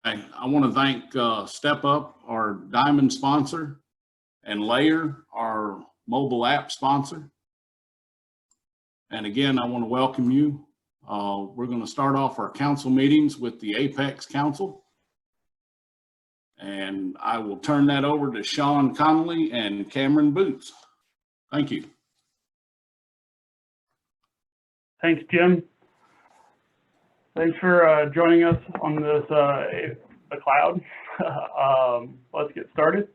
I want to thank Step Up, our diamond sponsor, and Layer, our mobile app sponsor. And again, I want to welcome you. We're going to start off our council meetings with the Apex Council. And I will turn that over to Sean Connolly and Cameron Boots. Thank you. Thanks, Jim. Thanks for joining us on this the cloud. Let's get started.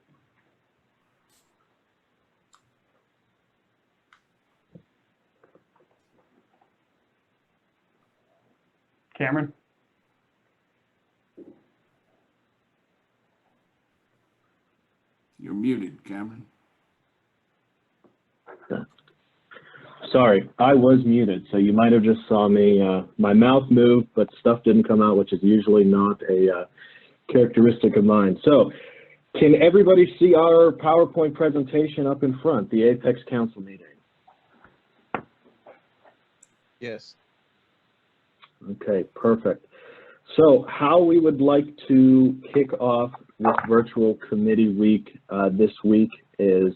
Cameron. You're muted, Cameron. Sorry, I was muted, so you might have just saw me, my mouth moved, but stuff didn't come out, which is usually not a characteristic of mine. So, can everybody see our PowerPoint presentation up in front, the Apex Council meeting? Yes. Okay, perfect. So, how we would like to kick off this virtual committee week this week is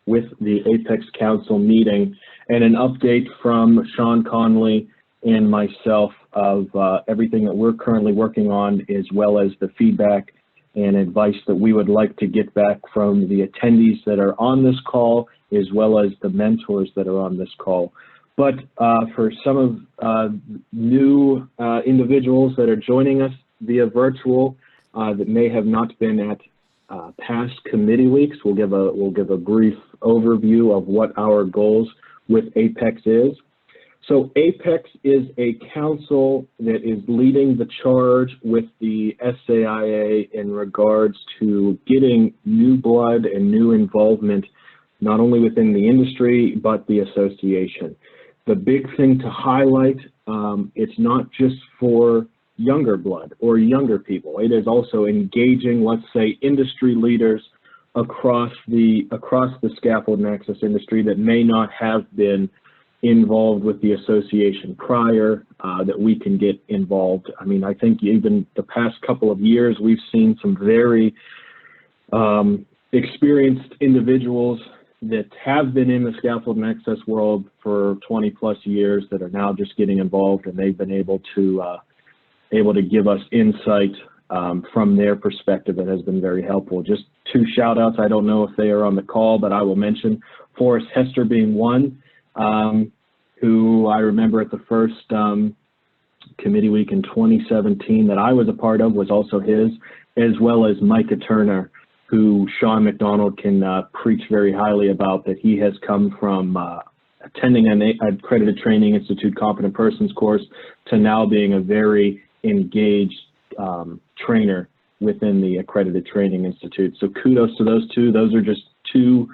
with the Apex Council meeting and an update from Sean Connolly and myself of everything that we're currently working on, as well as the feedback and advice that we would like to get back from the attendees that are on this call, as well as the mentors that are on this call. But for some of new individuals that are joining us via virtual that may have not been at past committee weeks, we'll give a brief overview of what our goals with Apex is. So Apex is a council that is leading the charge with the SAIA in regards to getting new blood and new involvement, not only within the industry, but the association. The big thing to highlight, it's not just for younger blood or younger people. It is also engaging, let's say, industry leaders across the scaffold and access industry that may not have been involved with the association prior, that we can get involved. I mean, I think even the past couple of years, we've seen some very experienced individuals that have been in the scaffold and access world for 20 plus years that are now just getting involved, and they've been able to give us insight from their perspective that has been very helpful. Just two shout outs. I don't know if they are on the call, but I will mention Forrest Hester being one, who I remember at the first committee week in 2017 that I was a part of was also his, as well as Micah Turner, who Sean McDonald can preach very highly about, that he has come from attending an accredited training institute competent persons course to now being a very engaged trainer within the accredited training institute. So kudos to those two. Those are just two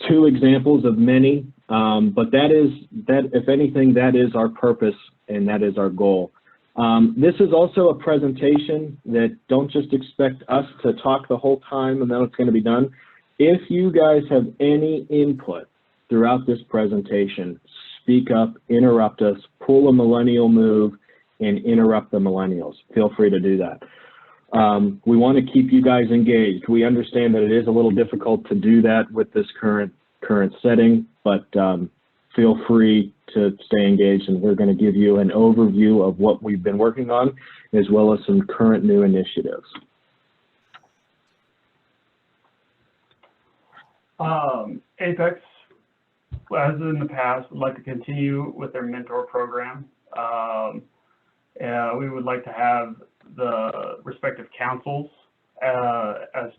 examples of many, but if anything, that is our purpose and that is our goal. This is also a presentation that don't just expect us to talk the whole time and then it's going to be done. If you guys have any input throughout this presentation, speak up, interrupt us, pull a millennial move, and interrupt the millennials. Feel free to do that. We want to keep you guys engaged. We understand that it is a little difficult to do that with this current setting, but feel free to stay engaged, and we're going to give you an overview of what we've been working on, as well as some current new initiatives. Apex, as in the past, would like to continue with their mentor program. We would like to have the respective councils as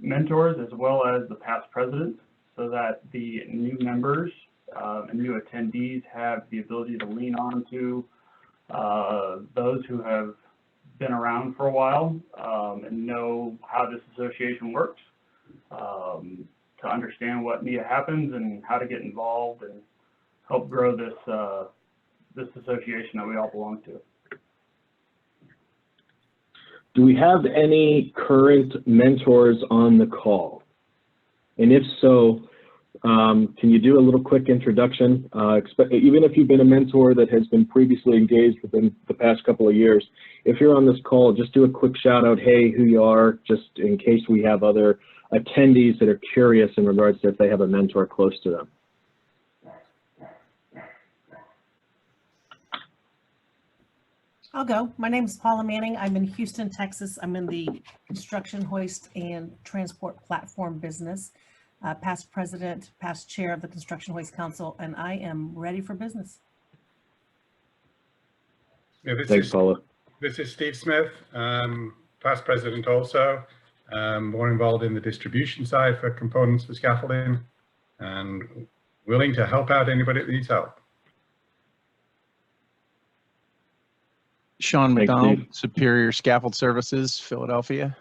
mentors, as well as the past presidents, so that the new members and new attendees have the ability to lean on to those who have been around for a while and know how this association works, to understand what NEA happens and how to get involved and help grow this this association that we all belong to. Do we have any current mentors on the call? And if so, can you do a little quick introduction? Even if you've been a mentor that has been previously engaged within the past couple of years, if you're on this call, just do a quick shout out, hey, who you are, just in case we have other attendees that are curious in regards to if they have a mentor close to them. I'll go. My name is Paula Manning. I'm in Houston, Texas. I'm in the construction, hoist, and transport platform business. Past president, past chair of the Construction Hoist Council, and I am ready for business. Yeah, Thanks, Paula. This is Steve Smith, past president also, more involved in the distribution side for components for scaffolding, and willing to help out anybody that needs help. Sean Thanks, McDonald, Steve. Superior Scaffold Services, Philadelphia.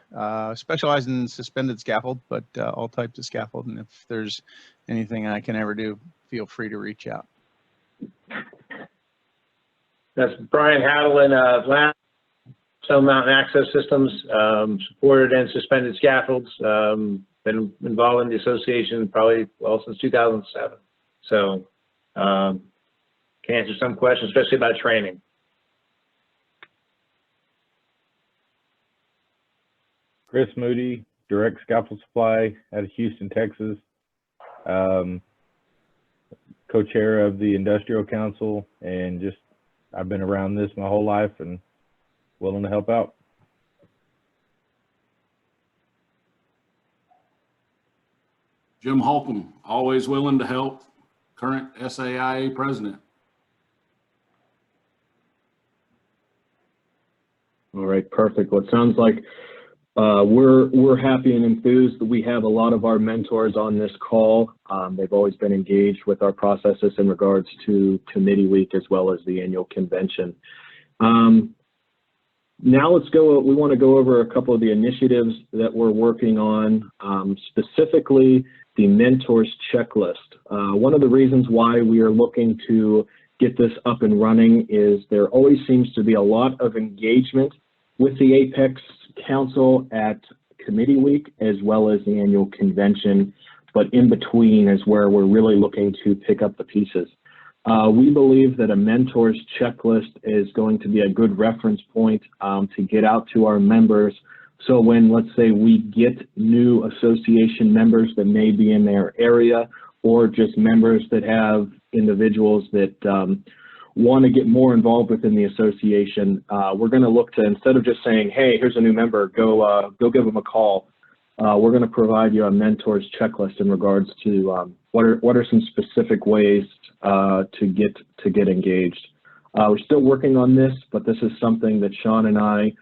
Specialize in suspended scaffold, but all types of scaffold. And if there's anything I can ever do, feel free to reach out. That's Brian Hadelin of Stone Mountain Access Systems, supported and suspended scaffolds. Been involved in the association probably, well, since 2007. So can answer some questions, especially about training. Chris Moody, Direct Scaffold Supply out of Houston, Texas. Co-chair of the Industrial Council, and just I've been around this my whole life and willing to help out. Jim Holcomb, always willing to help, current SAIA president. All right, perfect. Well, it sounds like we're happy and enthused that we have a lot of our mentors on this call. They've always been engaged with our processes in regards to committee week as well as the annual convention. Now let's go, we want to go over a couple of the initiatives that we're working on, specifically the mentors checklist. One of the reasons why we are looking to get this up and running is there always seems to be a lot of engagement with the Apex Council at committee week as well as the annual convention, but in between is where we're really looking to pick up the pieces. We believe that a mentors checklist is going to be a good reference point to get out to our members. So when, let's say, we get new association members that may be in their area, or just members that have individuals that want to get more involved within the association, we're going to look to, instead of just saying, hey, here's a new member, go give them a call. We're going to provide you a mentors checklist in regards to what are some specific ways to get engaged. We're still working on this, but this is something that Sean and I,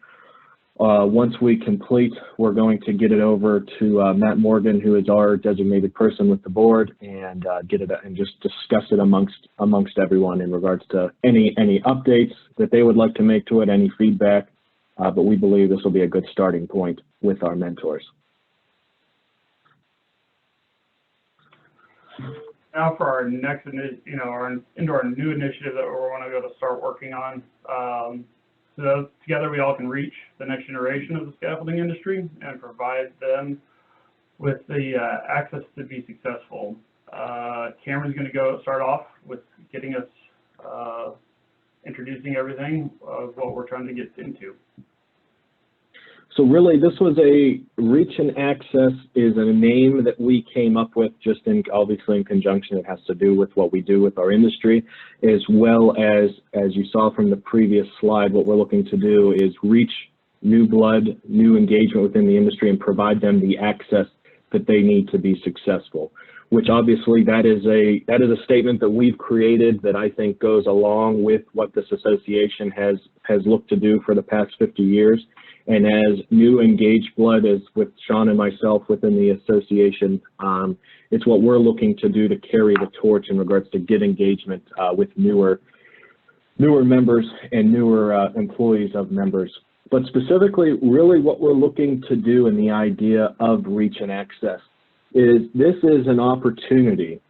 once we complete, we're going to get it over to Matt Morgan, who is our designated person with the board, and get it and just discuss it amongst everyone in regards to any updates that they would like to make to it, any feedback. But we believe this will be a good starting point with our mentors. Now for our next, into our new initiative that we want to go to start working on. So together we all can reach the next generation of the scaffolding industry and provide them with the access to be successful. Cameron's going to start off with getting us introducing everything of what we're trying to get into. So really, this was a reach and access is a name that we came up with just obviously in conjunction. It has to do with what we do with our industry, as well as you saw from the previous slide, what we're looking to do is reach new blood, new engagement within the industry, and provide them the access that they need to be successful. Which obviously that is a statement that we've created that I think goes along with what this association has looked to do for the past 50 years. And as new engaged blood, as with Sean and myself within the association, it's what we're looking to do to carry the torch in regards to get engagement with newer members and newer employees of members. But specifically, really what we're looking to do in the idea of reach and access is this is an opportunity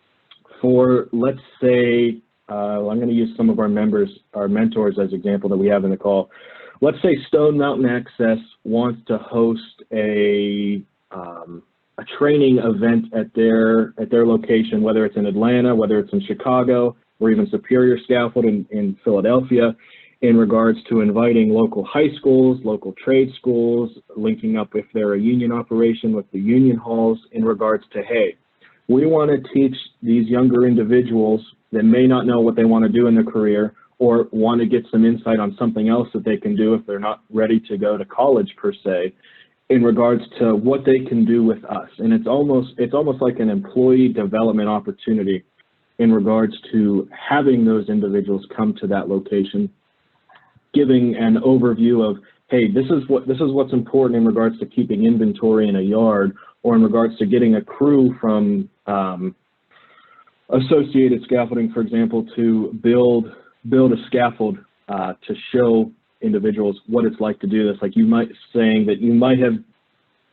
for, let's say, I'm going to use some of our mentors as example that we have in the call. Let's say Stone Mountain Access wants to host a training event at their location, whether it's in Atlanta, whether it's in Chicago, or even Superior Scaffold in Philadelphia, in regards to inviting local high schools, local trade schools, linking up if they're a union operation with the union halls in regards to, hey, we want to teach these younger individuals that may not know what they want to do in their career or want to get some insight on something else that they can do if they're not ready to go to college per se, in regards to what they can do with us. And it's almost like an employee development opportunity in regards to having those individuals come to that location, giving an overview of, hey, this is what's important in regards to keeping inventory in a yard, or in regards to getting a crew from Associated Scaffolding, for example, to build a scaffold to show individuals what it's like to do this. Like you might have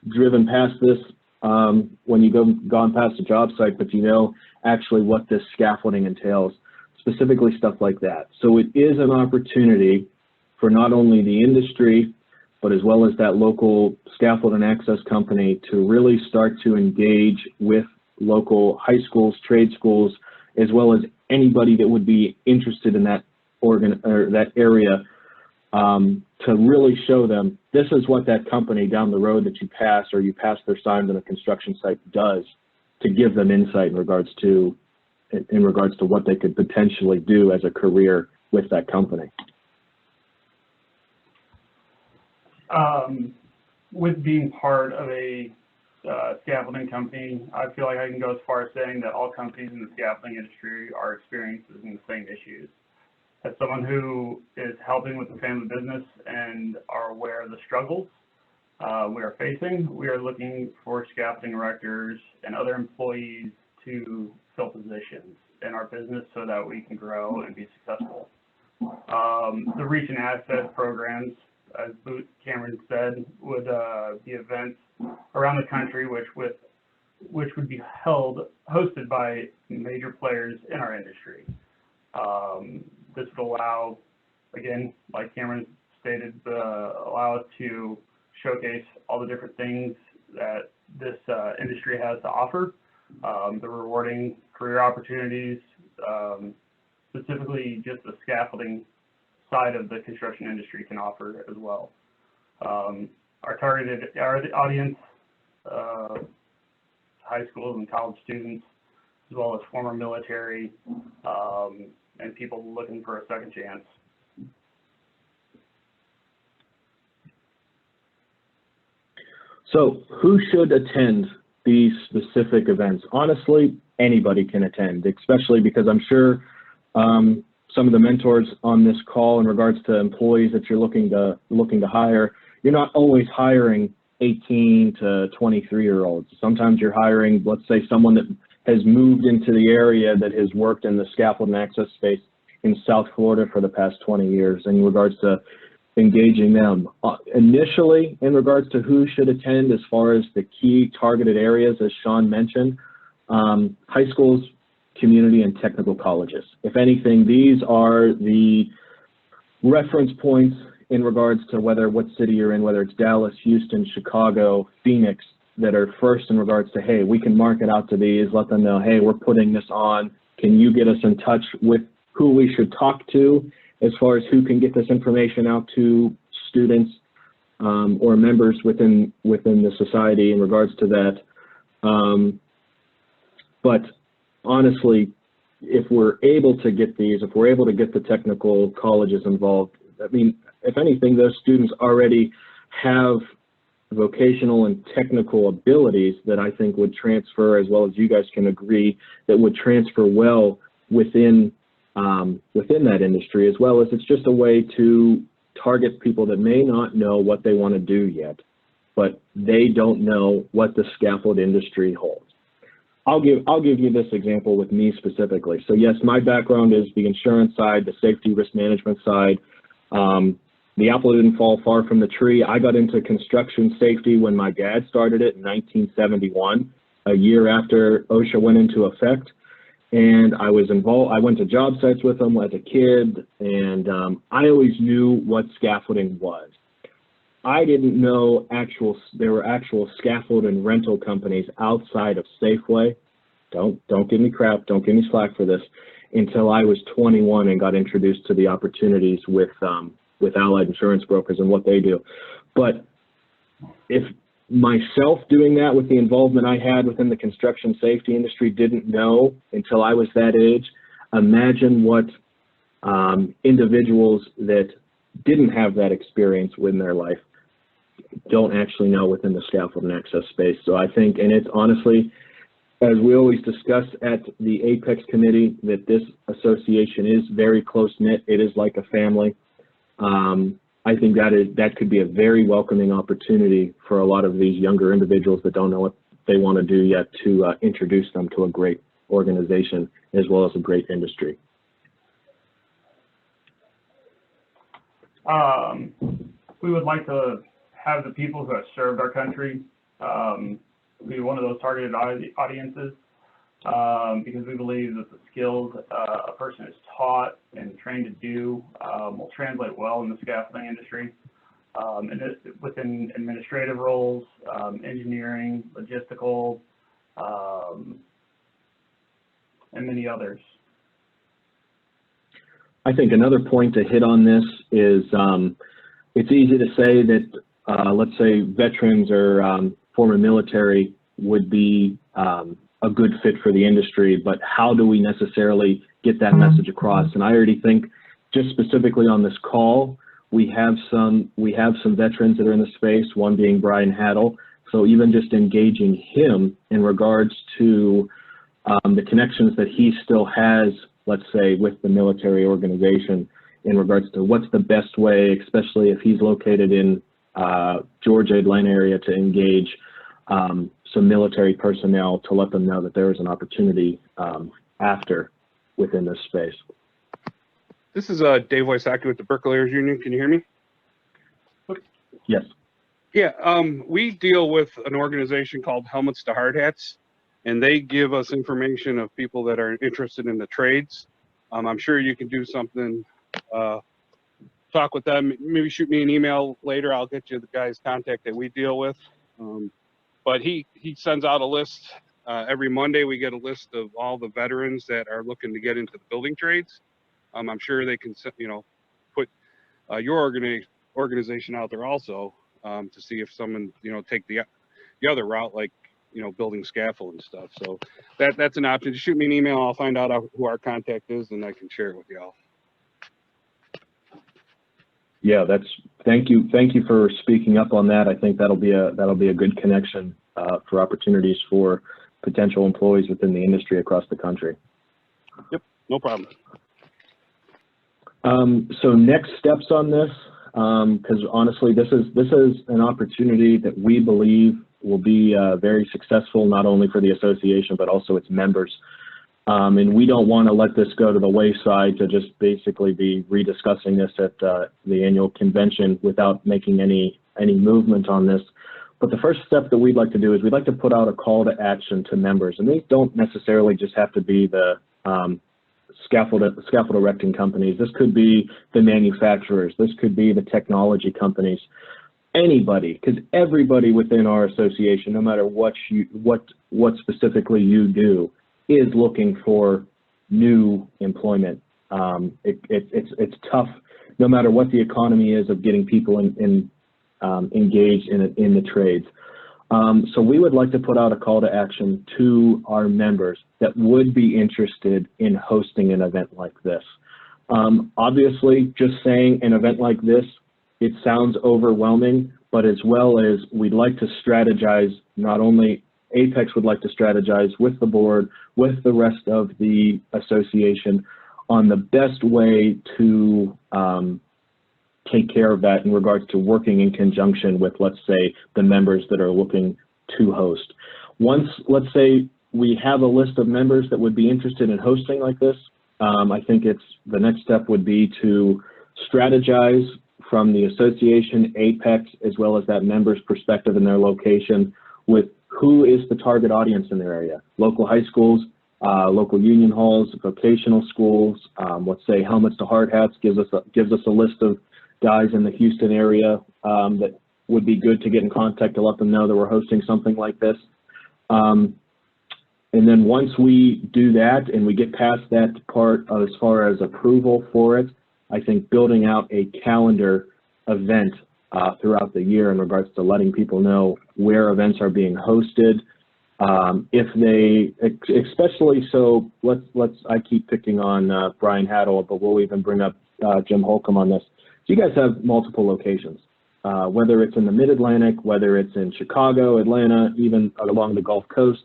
driven past this when you've gone past a job site, but you know actually what this scaffolding entails, specifically stuff like that. So it is an opportunity for not only the industry, but as well as that local scaffold and access company to really start to engage with local high schools, trade schools, as well as anybody that would be interested in that that area, to really show them this is what that company down the road that you pass or you pass their signs on a construction site does, to give them insight in regards to what they could potentially do as a career with that company. With being part of a scaffolding company, I feel like I can go as far as saying that all companies in the scaffolding industry are experiencing the same issues. As someone who is helping with the family business and are aware of the struggles we are facing, we are looking for scaffolding erectors and other employees to fill positions in our business so that we can grow and be successful. The Reach and Access programs, as Cameron said, would be events around the country which would be hosted by major players in our industry. This would allow, again, like Cameron stated, allow us to showcase all the different things that this industry has to offer, the rewarding career opportunities, specifically just the scaffolding side of the construction industry can offer as well. Our targeted audience, high schools and college students, as well as former military, and people looking for a second chance. So who should attend these specific events? Honestly, anybody can attend, especially because I'm sure some of the mentors on this call in regards to employees that you're looking to hire, you're not always hiring 18 to 23-year-olds. Sometimes you're hiring, let's say, someone that has moved into the area that has worked in the scaffold and access space in South Florida for the past 20 years in regards to engaging them. Initially, in regards to who should attend as far as the key targeted areas, as Sean mentioned, high schools, community, and technical colleges. If anything, these are the reference points in regards to what city you're in, whether it's Dallas, Houston, Chicago, Phoenix, that are first in regards to, hey, we can market out to these, let them know, hey, we're putting this on. Can you get us in touch with who we should talk to as far as who can get this information out to students or members within the society in regards to that. But honestly, if we're able to get these, if we're able to get the technical colleges involved, I mean, if anything, those students already have vocational and technical abilities that I think would transfer, as well as you guys can agree, that would transfer well within that industry, as well as it's just a way to target people that may not know what they want to do yet, but they don't know what the scaffold industry holds. I'll give you this example with me specifically. So yes, my background is the insurance side, the safety risk management side. The apple didn't fall far from the tree. I got into construction safety when my dad started it in 1971, a year after OSHA went into effect. And I was involved, I went to job sites with them as a kid, and I always knew what scaffolding was. I didn't know there were actual scaffold and rental companies outside of Safeway. Don't give me crap, don't give me slack for this, until I was 21 and got introduced to the opportunities with Allied Insurance Brokers and what they do. But if myself doing that with the involvement I had within the construction safety industry didn't know until I was that age, imagine what individuals that didn't have that experience in their life don't actually know within the scaffold and access space. So I think, and it's honestly, as we always discuss at the Apex committee, that this association is very close-knit. It is like a family. I think that could be a very welcoming opportunity for a lot of these younger individuals that don't know what they want to do yet, to introduce them to a great organization as well as a great industry. We would like to have the people who have served our country be one of those targeted audiences, because we believe that the skills a person is taught and trained to do will translate well in the scaffolding industry, and within administrative roles, engineering, logistical, and many others. I think another point to hit on this is it's easy to say that, let's say, veterans or former military would be a good fit for the industry, but how do we necessarily get that message across? And I already think, just specifically on this call, we have some veterans that are in the space, one being Brian Haddle. So even just engaging him in regards to the connections that he still has, let's say, with the military organization, in regards to what's the best way, especially if he's located in Georgia, Atlanta area, to engage some military personnel to let them know that there is an opportunity after within this space. This is Dave Wysocki with the Bricklayers Union. Can you hear me? Yes. Yeah, we deal with an organization called Helmets to Hard Hats, and they give us information of people that are interested in the trades. I'm sure you can do something, talk with them, maybe shoot me an email later. I'll get you the guy's contact that we deal with. But he sends out a list. Every Monday we get a list of all the veterans that are looking to get into the building trades. I'm sure they can, put your organization out there also, to see if someone, take the other route, like, building scaffold and stuff. So that's an option. Just shoot me an email. I'll find out who our contact is, and I can share it with y'all. Yeah, thank you for speaking up on that. I think that'll be a good connection for opportunities for potential employees within the industry across the country. Yep, no problem. So next steps on this, because honestly, this is an opportunity that we believe will be very successful, not only for the association but also its members. And we don't want to let this go to the wayside to just basically be rediscussing this at the annual convention without making any movement on this. But the first step that we'd like to do is we'd like to put out a call to action to members, and they don't necessarily just have to be the scaffold erecting companies. This could be the manufacturers. This could be the technology companies. Anybody, because everybody within our association, no matter what specifically you do, is looking for new employment. It's tough, no matter what the economy is, of getting people engaged in the trades. So we would like to put out a call to action to our members that would be interested in hosting an event like this. Obviously, just saying an event like this, it sounds overwhelming, but as well as we'd like to strategize, not only Apex would like to strategize with the board, with the rest of the association, on the best way to take care of that in regards to working in conjunction with, let's say, the members that are looking to host. Once, let's say, we have a list of members that would be interested in hosting like this, I think the next step would be to strategize from the association, Apex, as well as that member's perspective in their location, with who is the target audience in their area. Local high schools, local union halls, vocational schools. Let's say Helmets to Hard Hats gives us a list of guys in the Houston area that would be good to get in contact to let them know that we're hosting something like this. And then once we do that and we get past that part as far as approval for it, I think building out a calendar event throughout the year in regards to letting people know where events are being hosted. If they, especially so, I keep picking on Brian Haddle, but we'll even bring up Jim Holcomb on this. So you guys have multiple locations, whether it's in the Mid-Atlantic, whether it's in Chicago, Atlanta, even along the Gulf Coast.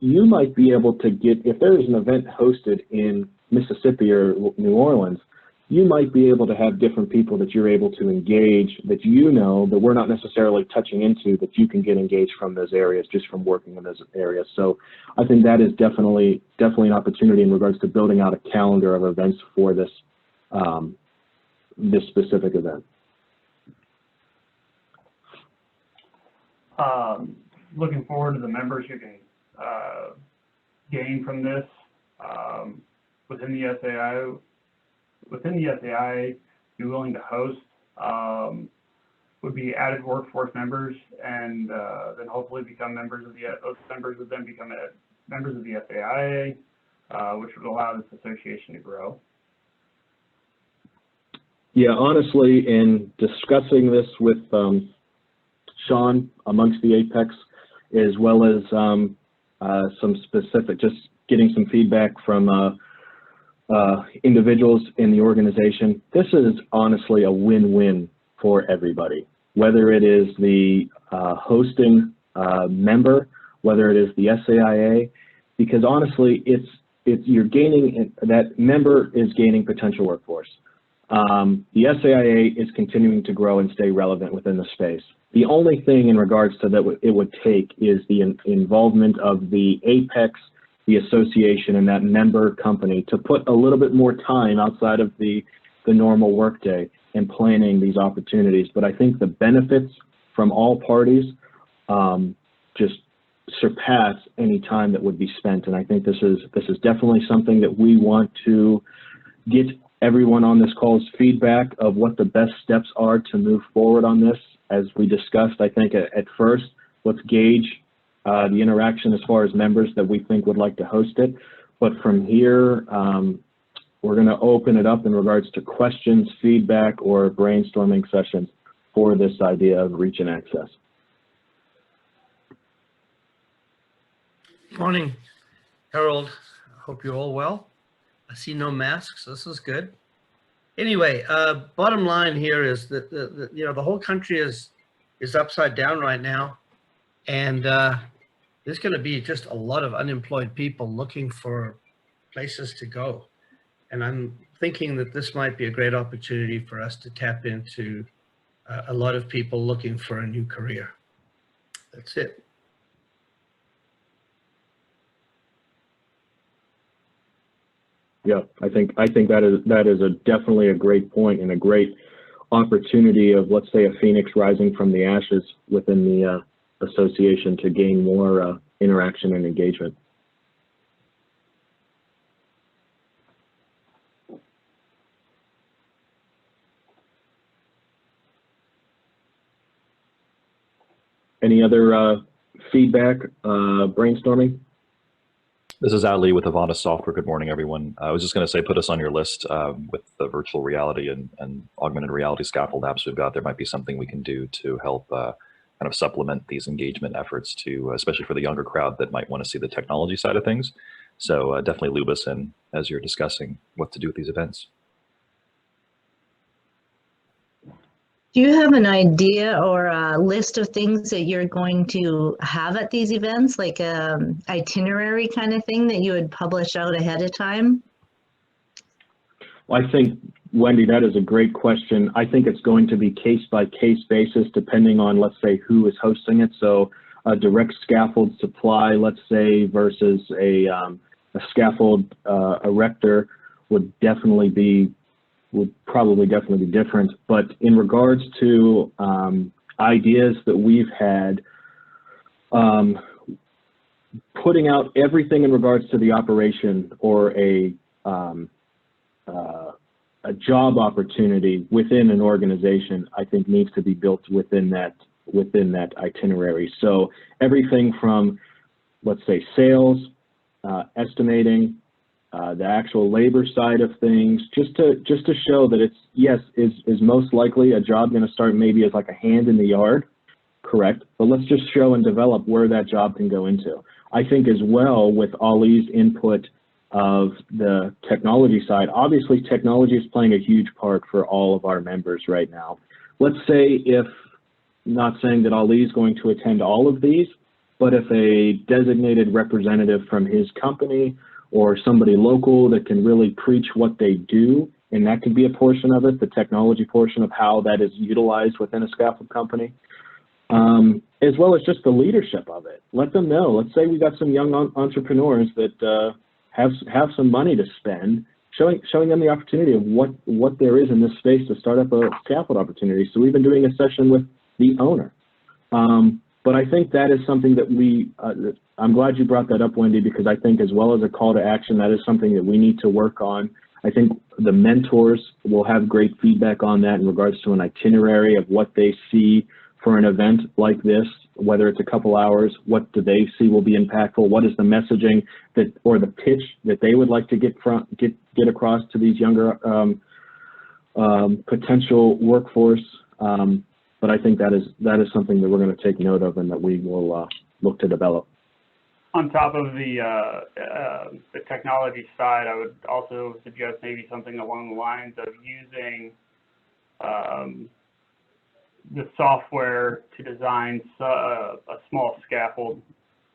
You might be able to get, if there is an event hosted in Mississippi or New Orleans, you might be able to have different people that you're able to engage that you know that we're not necessarily touching into, that you can get engaged from those areas just from working in those areas. So I think that is definitely an opportunity in regards to building out a calendar of events for this this specific event. Looking forward to the members you can gain from this within the SAI. Within the SAI, be willing to host would be added workforce members, and then hopefully become members of those members would then become members of the SAIA, which would allow this association to grow. Yeah, honestly, in discussing this with Sean amongst the Apex, as well as some specific, just getting some feedback from individuals in the organization, this is honestly a win-win for everybody, whether it is the hosting member, whether it is the SAIA, because honestly, you're gaining, that member is gaining potential workforce. The SAIA is continuing to grow and stay relevant within the space. The only thing in regards to that it would take is the involvement of the Apex, the association, and that member company to put a little bit more time outside of the normal workday in planning these opportunities. But I think the benefits from all parties just surpass any time that would be spent. And I think this is definitely something that we want to get everyone on this call's feedback of what the best steps are to move forward on this. As we discussed, I think at first, let's gauge the interaction as far as members that we think would like to host it. But from here, we're going to open it up in regards to questions, feedback, or brainstorming sessions for this idea of reach and access. Morning, Harold. Hope you're all well. I see no masks. This is good. Anyway, bottom line here is that the whole country is upside down right now, and there's going to be just a lot of unemployed people looking for places to go. And I'm thinking that this might be a great opportunity for us to tap into a lot of people looking for a new career. That's it. Yeah, I think that is definitely a great point and a great opportunity of, let's say, a phoenix rising from the ashes within the association to gain more interaction and engagement. Any other feedback, brainstorming? This is Ali with Avanta Software. Good morning, everyone. I was just going to say, put us on your list with the virtual reality and augmented reality scaffold apps we've got. There might be something we can do to help kind of supplement these engagement efforts to, especially for the younger crowd that might want to see the technology side of things. So definitely loop us in as you're discussing what to do with these events. Do you have an idea or a list of things that you're going to have at these events, like an itinerary kind of thing that you would publish out ahead of time? Well, I think, Wendy, that is a great question. I think it's going to be case-by-case basis depending on, let's say, who is hosting it. So a direct scaffold supply, let's say, versus a scaffold erector would probably definitely be different. But in regards to ideas that we've had, putting out everything in regards to the operation or a a job opportunity within an organization, I think needs to be built within that itinerary. So everything from, let's say, sales, estimating, the actual labor side of things, just to show that it's, yes, is most likely a job going to start maybe as like a hand in the yard, correct? But let's just show and develop where that job can go into. I think as well with Ali's input of the technology side, obviously technology is playing a huge part for all of our members right now. Let's say if, not saying that Ali is going to attend all of these, but if a designated representative from his company or somebody local that can really preach what they do, and that could be a portion of it, the technology portion of how that is utilized within a scaffold company, as well as just the leadership of it. Let them know. Let's say we got some young entrepreneurs that have some money to spend, showing them the opportunity of what there is in this space to start up a scaffold opportunity. So we've been doing a session with the owner. But I think that is something that I'm glad you brought that up, Wendy, because I think as well as a call to action, that is something that we need to work on. I think the mentors will have great feedback on that in regards to an itinerary of what they see for an event like this, whether it's a couple hours, what do they see will be impactful, what is the messaging that, or the pitch that they would like to get across to these younger potential workforce. But I think that is something that we're going to take note of and that we will look to develop. On top of the technology side, I would also suggest maybe something along the lines of using the software to design a small scaffold,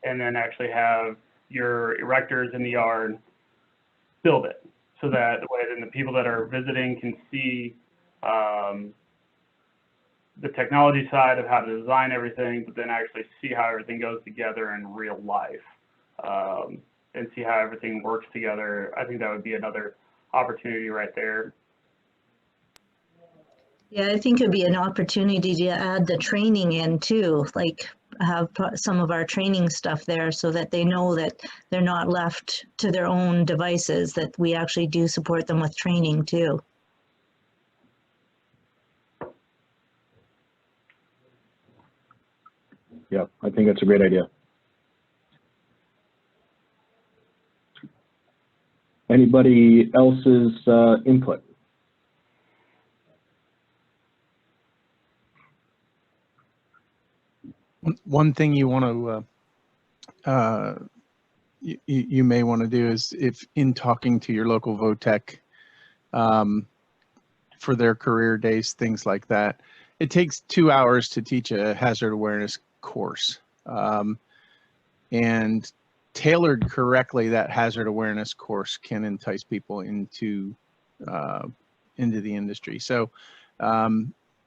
and then actually have your erectors in the yard build it, so that way then the people that are visiting can see the technology side of how to design everything, but then actually see how everything goes together in real life, and see how everything works together. I think that would be another opportunity right there. Yeah, I think it'd be an opportunity to add the training in too, like have some of our training stuff there so that they know that they're not left to their own devices, that we actually do support them with training too. Yeah, I think that's a great idea. Anybody else's input? One thing you want to, you may want to do is, if in talking to your local VOTEC for their career days, things like that, it takes 2 hours to teach a hazard awareness course. And tailored correctly, that hazard awareness course can entice people into the industry. So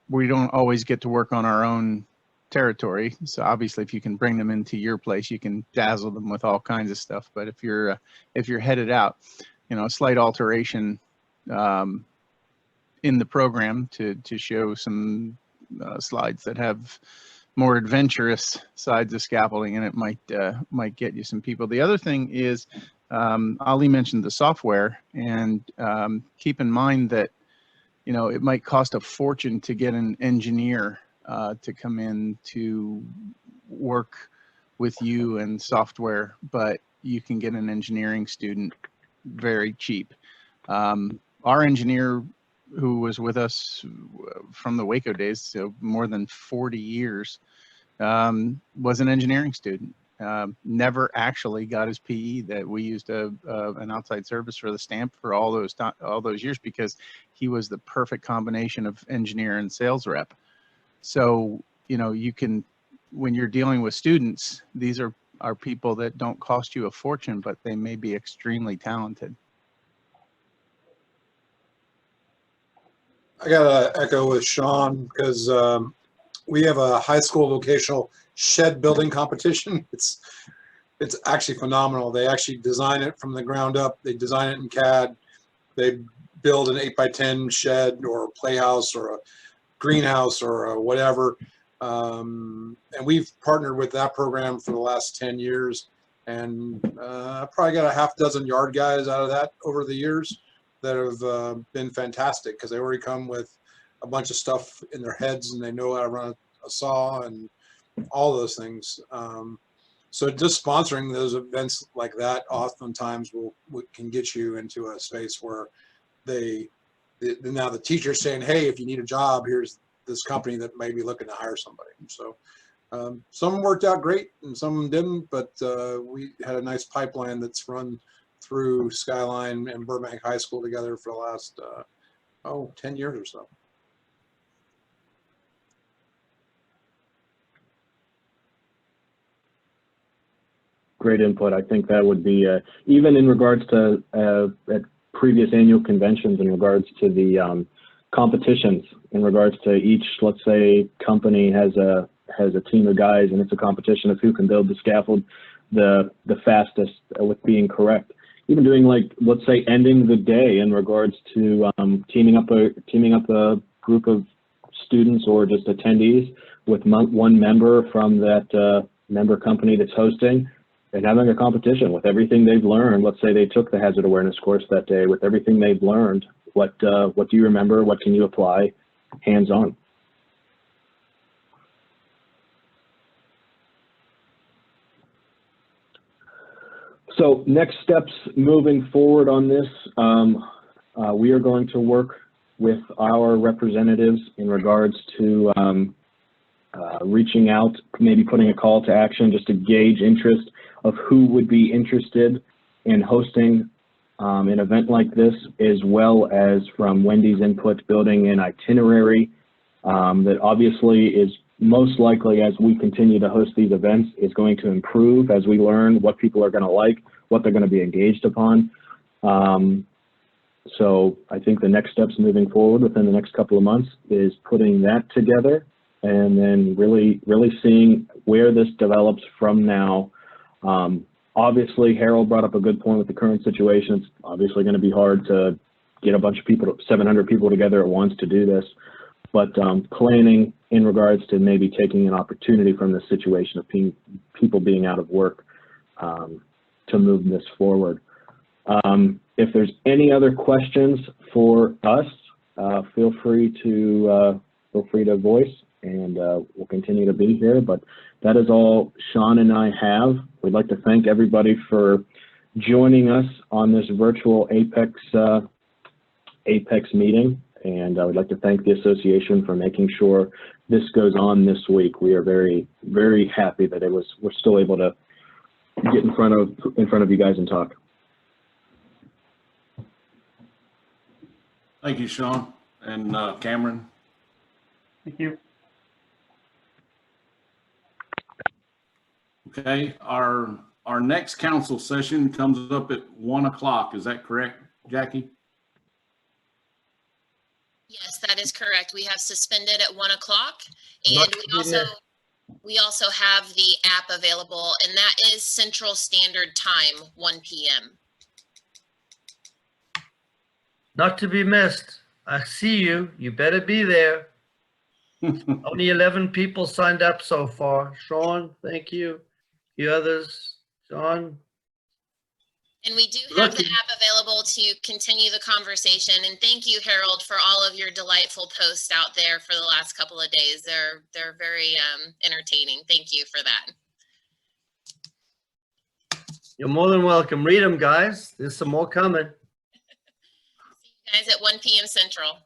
we don't always get to work on our own territory. So obviously, if you can bring them into your place, you can dazzle them with all kinds of stuff. But if you're headed out, a slight alteration in the program to show some slides that have more adventurous sides of scaffolding, and it might get you some people. The other thing is, Ali mentioned the software, and keep in mind that it might cost a fortune to get an engineer to come in to work with you and software, but you can get an engineering student very cheap. Our engineer who was with us from the Waco days, so more than 40 years, was an engineering student. Never actually got his PE. That we used an outside service for the stamp for all those years, because he was the perfect combination of engineer and sales rep. So you can, when you're dealing with students, these are people that don't cost you a fortune, but they may be extremely talented. I got to echo with Sean, because we have a high school vocational shed building competition. It's actually phenomenal. They actually design it from the ground up. They design it in CAD. They build an 8x10 shed or a playhouse or a greenhouse or a whatever. And we've partnered with that program for the last 10 years. And probably got a half dozen yard guys out of that over the years that have been fantastic because they already come with a bunch of stuff in their heads and they know how to run a saw and all those things. So just sponsoring those events like that oftentimes can get you into a space where now the teacher's saying, hey, if you need a job, here's this company that may be looking to hire somebody. So some worked out great and some didn't, but we had a nice pipeline that's run through Skyline and Burbank High School together for the last 10 years or so. Great input. I think that would be, even in regards to at previous annual conventions, in regards to the competitions, in regards to each, let's say, company has a team of guys and it's a competition of who can build the scaffold the fastest with being correct. Even doing, like, let's say, ending the day in regards to teaming up a group of students or just attendees with one member from that member company that's hosting, and having a competition with everything they've learned. Let's say they took the hazard awareness course that day. With everything they've learned, what do you remember? What can you apply hands-on? So next steps moving forward on this, we are going to work with our representatives in regards to reaching out, maybe putting a call to action just to gauge interest of who would be interested in hosting an event like this, as well as from Wendy's input, building an itinerary that obviously is most likely, as we continue to host these events, is going to improve as we learn what people are going to like, what they're going to be engaged upon. So I think the next steps moving forward within the next couple of months is putting that together and then really seeing where this develops from now. Obviously, Harold brought up a good point with the current situation. It's obviously going to be hard to get a bunch of people, 700 people together at once to do this, but planning in regards to maybe taking an opportunity from the situation of people being out of work to move this forward. If there's any other questions for us, feel free to voice, and we'll continue to be here. But that is all Sean and I have. We'd like to thank everybody for joining us on this virtual Apex meeting, and I would like to thank the association for making sure this goes on this week. We are very, very happy that we're still able to get in front of you guys and talk. Thank you, Sean and Cameron. Thank you. Okay, our next council session comes up at 1 o'clock. Is that correct, Jackie? Yes, that is correct. We have suspended at 1 o'clock, and we also have the app available, and that is Central Standard Time, 1 p.m. Not to be missed. I see you. You better be there. Only 11 people signed up so far. Sean, thank you. The others, John. And we do have the app available to continue the conversation. And thank you, Harold, for all of your delightful posts out there for the last couple of days. They're very entertaining. Thank you for that. You're more than welcome. Read them, guys. There's some more coming. See you guys at 1 p.m. Central.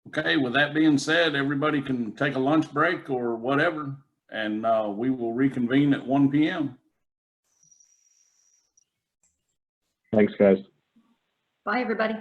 Okay, with that being said, everybody can take a lunch break or whatever, and we will reconvene at 1 p.m. Thanks, guys. Bye, everybody.